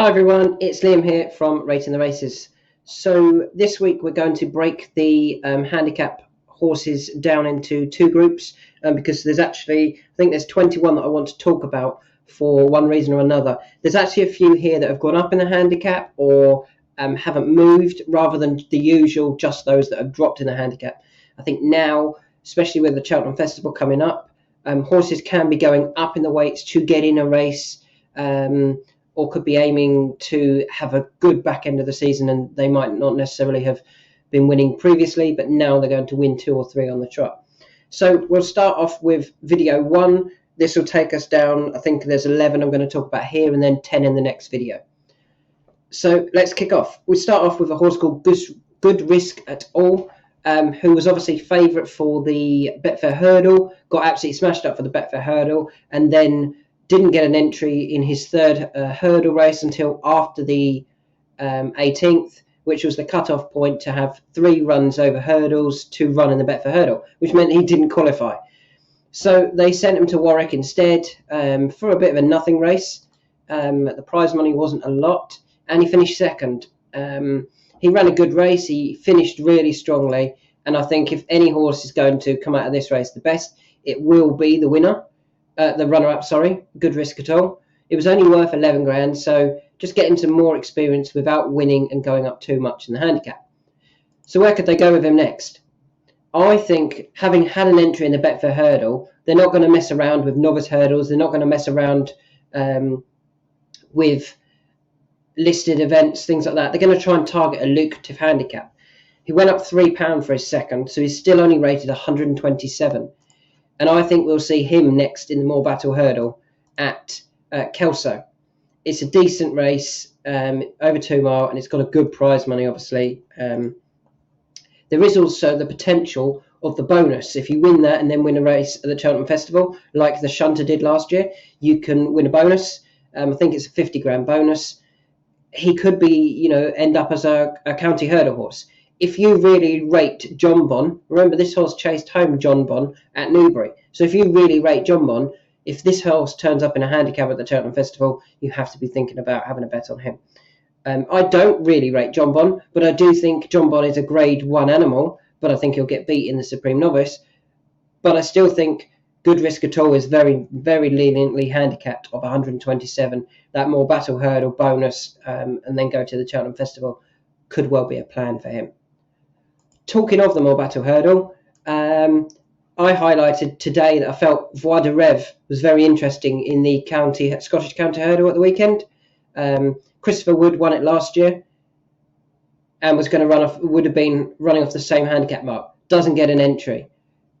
Hi everyone, it's Liam here from Rating the Races. So this week we're going to break the handicap horses down into two groups because there's actually, I think there's 21 that I want to talk about for one reason or another. There's actually a few here that have gone up in the handicap or haven't moved, rather than the usual just those that have dropped in the handicap. I think now, especially with the Cheltenham Festival coming up, horses can be going up in the weights to get in a race, or could be aiming to have a good back end of the season, and they might not necessarily have been winning previously, but now they're going to win 2 or 3 on the trot. So we'll start off with video 1. This will take us down, I think there's 11 I'm going to talk about here, and then 10 in the next video. So let's kick off. We'll start off with a horse called Good Risk at All, who was obviously favourite for the Betfair Hurdle, got absolutely smashed up for the Betfair Hurdle, and then didn't get an entry in his third hurdle race until after the 18th, which was the cut-off point to have 3 runs over hurdles to run in the Betfair Hurdle, which meant he didn't qualify. So they sent him to Warwick instead for a bit of a nothing race. The prize money wasn't a lot, and he finished second. He ran a good race. He finished really strongly, and I think if any horse is going to come out of this race the best, it will be the winner. The runner-up, Good Risk at All. It was only worth 11 grand, so just getting some more experience without winning and going up too much in the handicap. So where could they go with him next? I think, having had an entry in the Betfair Hurdle, they're not going to mess around with novice hurdles. They're not going to mess around with listed events, things like that. They're going to try and target a lucrative handicap. He went up £3 for his second, so he's still only rated 127. And I think we'll see him next in the More Battle Hurdle at Kelso. It's a decent race, over 2 mile, and it's got a good prize money, obviously. There is also the potential of the bonus. If you win that and then win a race at the Cheltenham Festival, like the Shunter did last year, you can win a bonus. I think it's a 50 grand bonus. He could be, end up as a county hurdle horse. If you really rate John Bon, remember this horse chased home John Bon at Newbury. So if you really rate John Bon, if this horse turns up in a handicap at the Cheltenham Festival, you have to be thinking about having a bet on him. I don't really rate John Bon, but I do think John Bon is a grade 1 animal, but I think he'll get beat in the Supreme Novice. But I still think Good Risk at All is very, very leniently handicapped of 127. That More Battle Hurdle bonus, and then go to the Cheltenham Festival, could well be a plan for him. Talking of the More Battle Hurdle, I highlighted today that I felt Voix de Rêve was very interesting in the Scottish County Hurdle at the weekend. Christopher Wood won it last year and would have been running off the same handicap mark. Doesn't get an entry.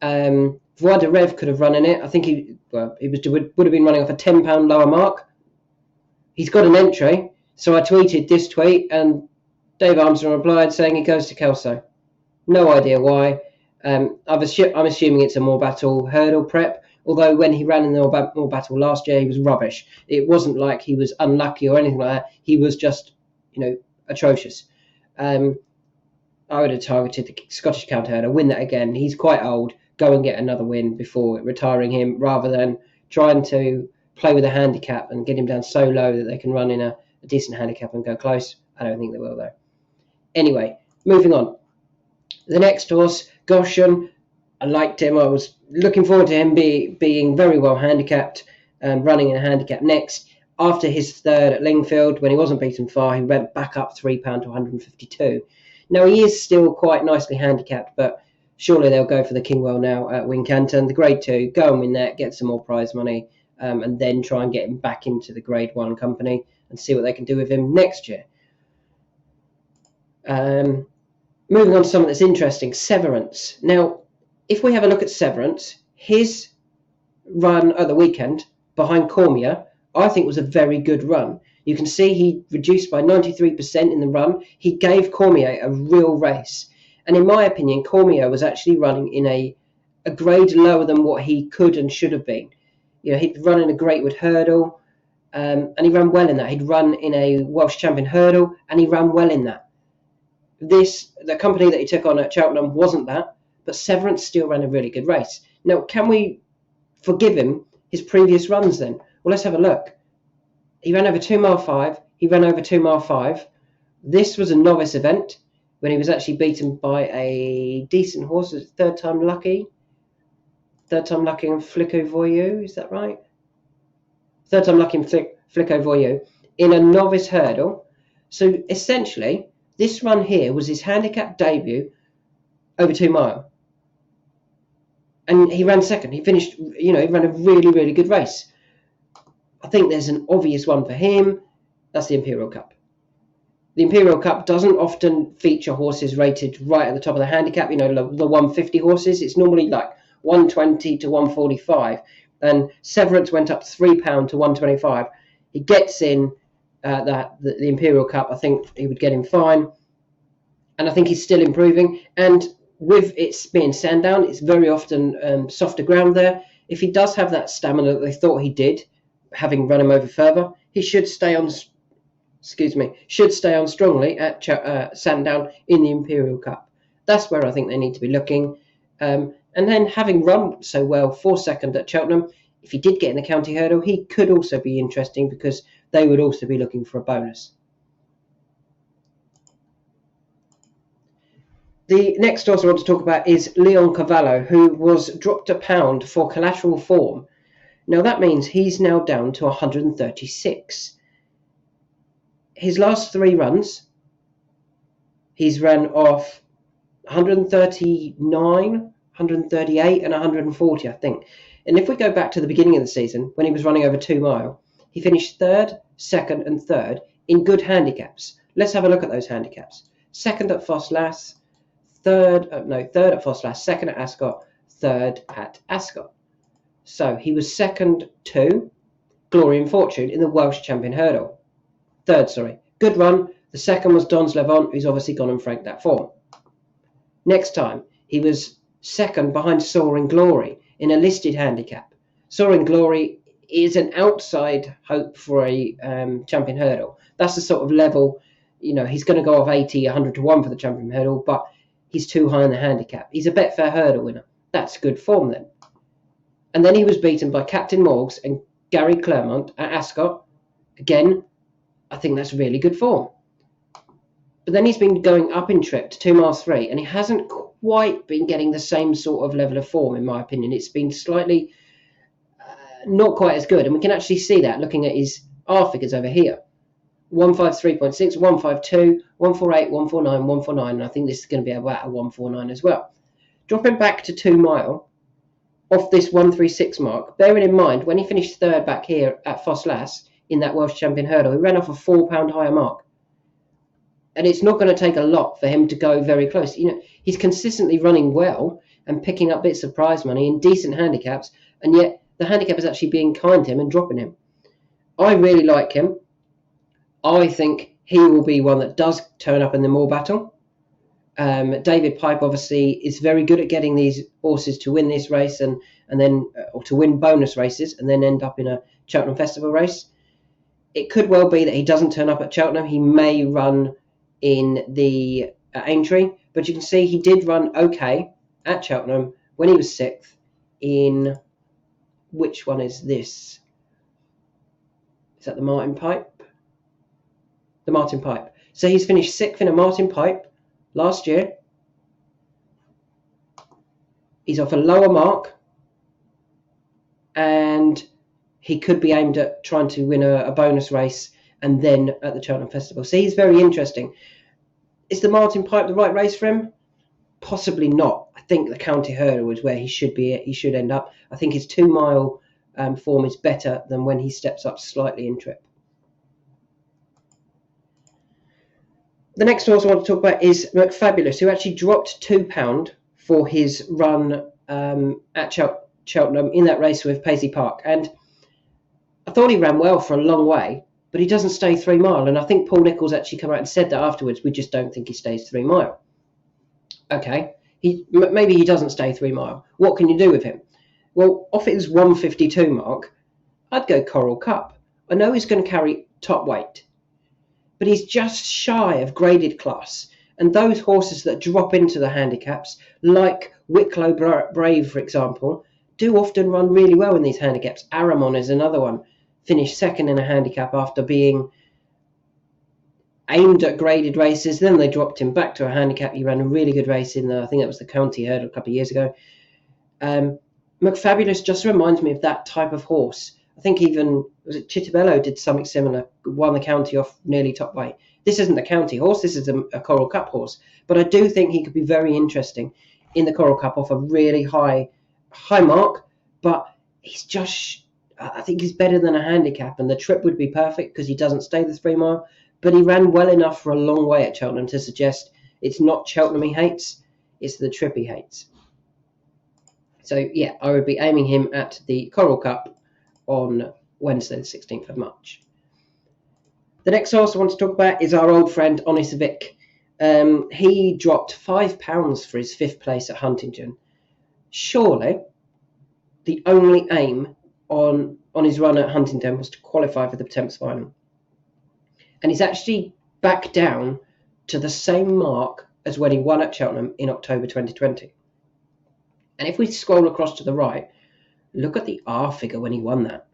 Voix de Rêve could have run in it. I think he would have been running off a £10 lower mark. He's got an entry, so I tweeted this tweet, and Dave Armstrong replied saying he goes to Kelso. No idea why. I'm assuming it's a More Battle Hurdle prep, although when he ran in the More Battle last year, he was rubbish. It wasn't like he was unlucky or anything like that. He was just, atrocious. I would have targeted the Scottish County Hurdle, win that again. He's quite old. Go and get another win before retiring him, rather than trying to play with a handicap and get him down so low that they can run in a decent handicap and go close. I don't think they will, though. Anyway, moving on. The next horse, Goshen, I liked him. I was looking forward to him being very well handicapped, running in a handicap next. After his third at Lingfield, when he wasn't beaten far, he went back up £3 to 152. Now, he is still quite nicely handicapped, but surely they'll go for the Kingwell now at Wincanton. The Grade 2, go and win that, get some more prize money, and then try and get him back into the Grade 1 company and see what they can do with him next year. Moving on to something that's interesting, Severance. Now, if we have a look at Severance, his run at the weekend behind Cormier, I think was a very good run. You can see he reduced by 93% in the run. He gave Cormier a real race. And in my opinion, Cormier was actually running in a grade lower than what he could and should have been. He'd run in a Greatwood Hurdle, and he ran well in that. He'd run in a Welsh Champion Hurdle, and he ran well in that. The company that he took on at Cheltenham wasn't that, but Severance still ran a really good race. Now, can we forgive him his previous runs then? Well, let's have a look. He ran over 2 mile 5. he ran over 2 mile 5. This was a novice event when he was actually beaten by a decent horse. Third time lucky in Flico Voyou, is that right? Third time lucky in Flico Voyou in a novice hurdle. So essentially, this run here was his handicap debut over 2 mile. And he ran second. He finished, he ran a really, really good race. I think there's an obvious one for him. That's the Imperial Cup. The Imperial Cup doesn't often feature horses rated right at the top of the handicap, the 150 horses. It's normally like 120 to 145. And Severance went up £3 to 125. He gets in the Imperial Cup. I think he would get him fine. And I think he's still improving. And with it being Sandown, it's very often softer ground there. If he does have that stamina that they thought he did, having run him over further, he should stay on strongly at Sandown in the Imperial Cup. That's where I think they need to be looking. And then having run so well for second at Cheltenham, if he did get in the county hurdle, he could also be interesting because they would also be looking for a bonus. The next horse I want to talk about is Leoncello, who was dropped £1 for collateral form. Now that means he's now down to 136. His last 3 runs, he's run off 139, 138 and 140, I think. And if we go back to the beginning of the season, when he was running over 2 mile, he finished 3rd, 2nd and 3rd in good handicaps. Let's have a look at those handicaps. 2nd at Fosslas, 3rd at Fosslas, 2nd at Ascot, 3rd at Ascot. So he was 2nd to Glory and Fortune in the Welsh Champion Hurdle. 3rd, good run. The 2nd was Dons Levant, who's obviously gone and franked that form. Next time, he was 2nd behind Soaring Glory in a listed handicap. Soaring Glory is an outside hope for a champion hurdle. That's the sort of level, he's going to go off 80, 100 to 1 for the champion hurdle, but he's too high in the handicap. He's a Betfair hurdle winner. That's good form then. And then he was beaten by Captain Morgs and Gary Claremont at Ascot. Again, I think that's really good form. But then he's been going up in trip to 2 miles 3, and he hasn't quite been getting the same sort of level of form, in my opinion. It's been slightly not quite as good, and we can actually see that looking at his R figures over here. 153.6, 152, 148, 149, 149, and I think this is going to be about a 149 as well. Dropping back to 2 mile off this 136 mark, bearing in mind when he finished 3rd back here at Fosslas in that Welsh Champion Hurdle, he ran off a £4 higher mark. And it's not going to take a lot for him to go very close. He's consistently running well and picking up bits of prize money in decent handicaps, and yet the handicap is actually being kind to him and dropping him. I really like him. I think he will be one that does turn up in the Moor Battle. David Pipe obviously is very good at getting these horses to win this race and then or to win bonus races and then end up in a Cheltenham Festival race. It could well be that he doesn't turn up at Cheltenham. He may run in the Aintree, but you can see he did run okay at Cheltenham when he was 6th in, which one is this? Is that the Martin Pipe? The Martin Pipe. So he's finished 6th in a Martin Pipe last year. He's off a lower mark, and he could be aimed at trying to win a bonus race and then at the Cheltenham Festival. So he's very interesting. Is the Martin Pipe the right race for him? Possibly not. I think the county hurdle is where he should be. He should end up. I think his 2 mile form is better than when he steps up slightly in trip. The next horse I want to talk about is McFabulous, who actually dropped £2 for his run at Cheltenham in that race with Paisley Park. And I thought he ran well for a long way, but he doesn't stay 3 mile. And I think Paul Nicholls actually came out and said that afterwards. We just don't think he stays 3 mile. Okay, maybe he doesn't stay 3 mile. What can you do with him? Well, off his 152 mark, I'd go Coral Cup. I know he's going to carry top weight, but he's just shy of graded class. And those horses that drop into the handicaps, like Wicklow Brave, for example, do often run really well in these handicaps. Aramon is another one. Finished 2nd in a handicap after being aimed at graded races. Then they dropped him back to a handicap. He ran a really good race in I think that was the County Hurdle a couple of years ago. McFabulous just reminds me of that type of horse. I think even, was it Chitabello did something similar, won the County off nearly top weight. This isn't a County horse, this is a Coral Cup horse. But I do think he could be very interesting in the Coral Cup off a really high mark. But he's just, I think he's better than a handicap, and the trip would be perfect because he doesn't stay the 3 mile. But he ran well enough for a long way at Cheltenham to suggest it's not Cheltenham he hates, it's the trip he hates. So yeah, I would be aiming him at the Coral Cup on Wednesday the 16th of March. The next horse I want to talk about is our old friend Onisvic. He dropped £5 for his 5th place at Huntingdon. Surely the only aim on his run at Huntingdon was to qualify for the Thames final. And he's actually back down to the same mark as when he won at Cheltenham in October 2020. And if we scroll across to the right, look at the R figure when he won that.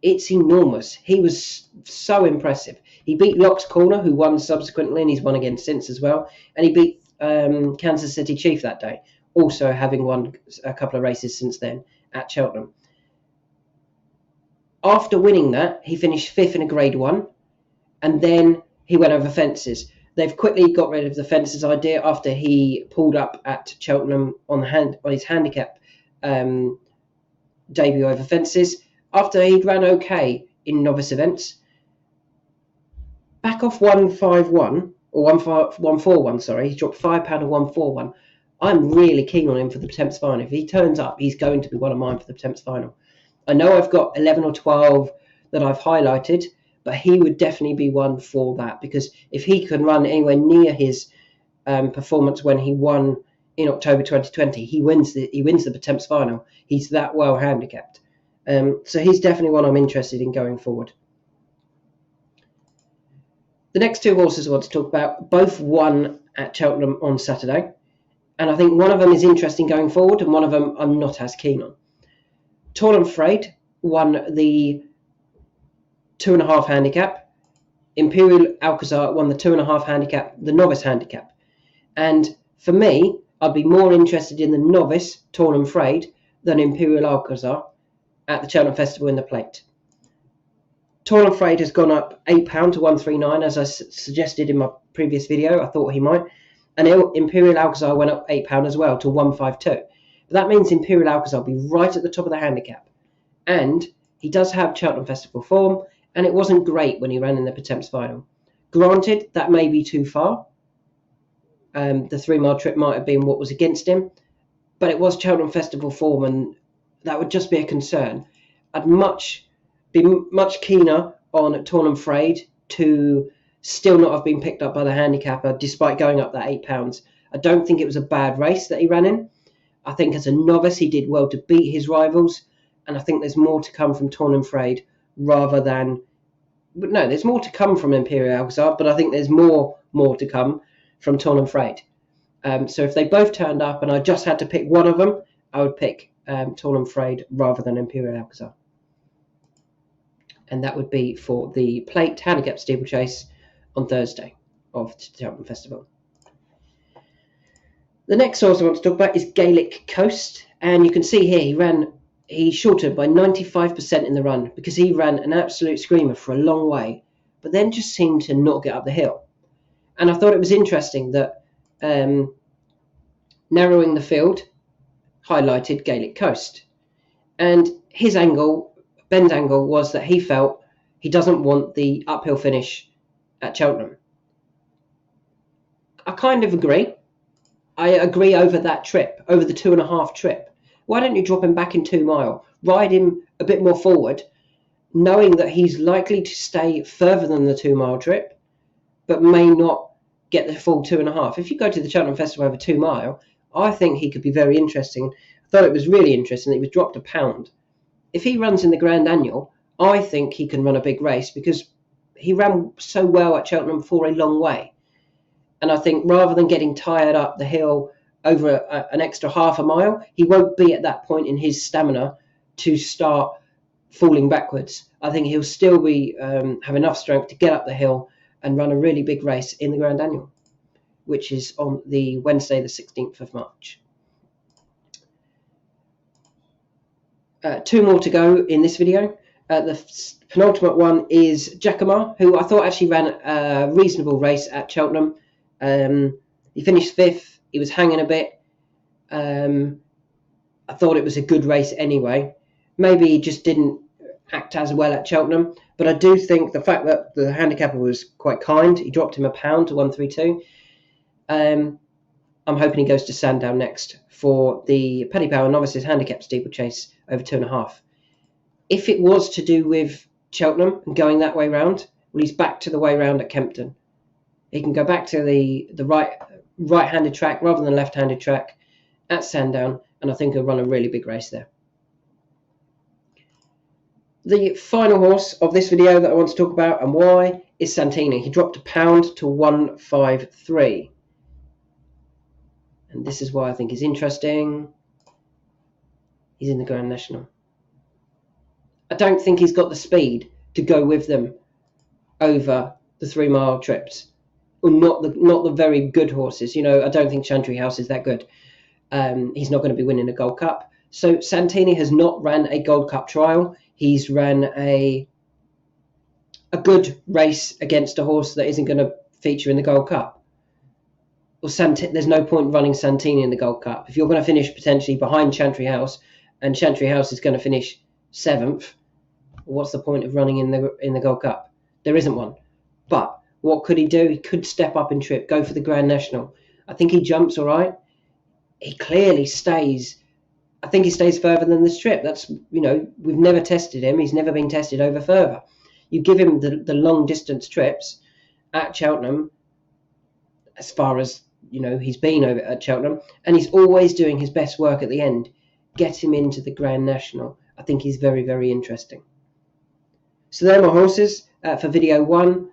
It's enormous. He was so impressive. He beat Locks Corner, who won subsequently, and he's won again since as well. And he beat Kansas City Chief that day, also having won a couple of races since then at Cheltenham. After winning that, he finished 5th in a Grade 1, and then he went over fences. They've quickly got rid of the fences idea after he pulled up at Cheltenham on his handicap debut over fences. After he'd ran okay in novice events, back off 151 or 141. Sorry, he dropped £5 and 141. I'm really keen on him for the Thames final. If he turns up, he's going to be one of mine for the Thames final. I know I've got 11 or 12 that I've highlighted, but he would definitely be one for that, because if he can run anywhere near his performance when he won in October 2020, he wins the Thames final. He's that well handicapped. So he's definitely one I'm interested in going forward. The next 2 horses I want to talk about both won at Cheltenham on Saturday, and I think one of them is interesting going forward and one of them I'm not as keen on. Tall and Frayed won the 2.5 handicap. Imperial Alcazar won the 2.5 handicap, the novice handicap. And for me, I'd be more interested in the novice Tall and Frayed than Imperial Alcazar at the Cheltenham Festival in the plate. Tall and Frayed has gone up £8 to 139, as I suggested in my previous video. I thought he might. And Imperial Alcazar went up £8 as well to 152. But that means Imperial Alcazar will be right at the top of the handicap. And he does have Cheltenham Festival form, and it wasn't great when he ran in the Thames final. Granted, that may be too far. The 3 mile trip might have been what was against him, but it was Cheltenham Festival form, and that would just be a concern. I'd be much keener on Tall and Frayed to still not have been picked up by the handicapper despite going up that £8. I don't think it was a bad race that he ran in. I think as a novice he did well to beat his rivals, and I think there's more to come from Tall and Frayed there's more to come from Imperial Alcazar, but I think there's more to come from Tall and Frayed. So if they both turned up and I just had to pick one of them, I would pick Tall and Frayed rather than Imperial Alcazar. And that would be for the plate handicap steeplechase on Thursday of the Cheltenham Festival. The next horse I want to talk about is Gallic Coast, and you can see here he shorted by 95% in the run because he ran an absolute screamer for a long way, but then just seemed to not get up the hill. And I thought it was interesting that narrowing the field highlighted Gallic Coast, and his angle, Ben's angle, was that he felt he doesn't want the uphill finish at Cheltenham. I kind of agree. I agree over that trip, over the 2.5 trip. Why don't you drop him back in 2 mile? Ride him a bit more forward, knowing that he's likely to stay further than the 2 mile trip, but may not get the full 2.5. If you go to the Cheltenham Festival over 2 mile, I think he could be very interesting. I thought it was really interesting that he was dropped £1. If he runs in the Grand Annual, I think he can run a big race because he ran so well at Cheltenham for a long way. And I think rather than getting tired up the hill over an extra half a mile, he won't be at that point in his stamina to start falling backwards. I think he'll still be have enough strength to get up the hill and run a really big race in the Grand Annual, which is on the Wednesday the 16th of March. 2 more to go in this video. The penultimate one is Jacomar, who I thought actually ran a reasonable race at Cheltenham. He finished 5th. He was hanging a bit. I thought it was a good race anyway. Maybe he just didn't act as well at Cheltenham, but I do think the fact that the handicapper was quite kind, he dropped him £1 to 132. I'm hoping he goes to Sandown next for the Paddy Power Novices Handicap Steeplechase over 2.5. If it was to do with Cheltenham and going that way round, well, he's back to the way round at Kempton. He can go back to the right-handed track rather than left-handed track at Sandown, and I think he'll run a really big race there. The final horse of this video that I want to talk about and why is Santini. He dropped £1 to 153. And this is why I think he's interesting. He's in the Grand National. I don't think he's got the speed to go with them over the 3-mile trips. Or not the very good horses. You know, I don't think Chantry House is that good. He's not going to be winning a Gold Cup. So Santini has not ran a Gold Cup trial. He's ran a good race against a horse that isn't going to feature in the Gold Cup. Well, there's no point running Santini in the Gold Cup. If you're going to finish potentially behind Chantry House, and Chantry House is going to finish 7th, what's the point of running in the Gold Cup? There isn't one. But what could he do? He could step up in trip, go for the Grand National. I think he jumps all right. He clearly stays. I think he stays further than this trip. That's, you know, we've never tested him. He's never been tested over further. You give him the long distance trips at Cheltenham, as far as, you know, he's been over at Cheltenham, and he's always doing his best work at the end. Get him into the Grand National. I think he's very, very interesting. So there are my horses for video 1.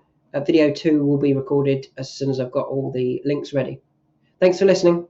Video 2 will be recorded as soon as I've got all the links ready. Thanks for listening.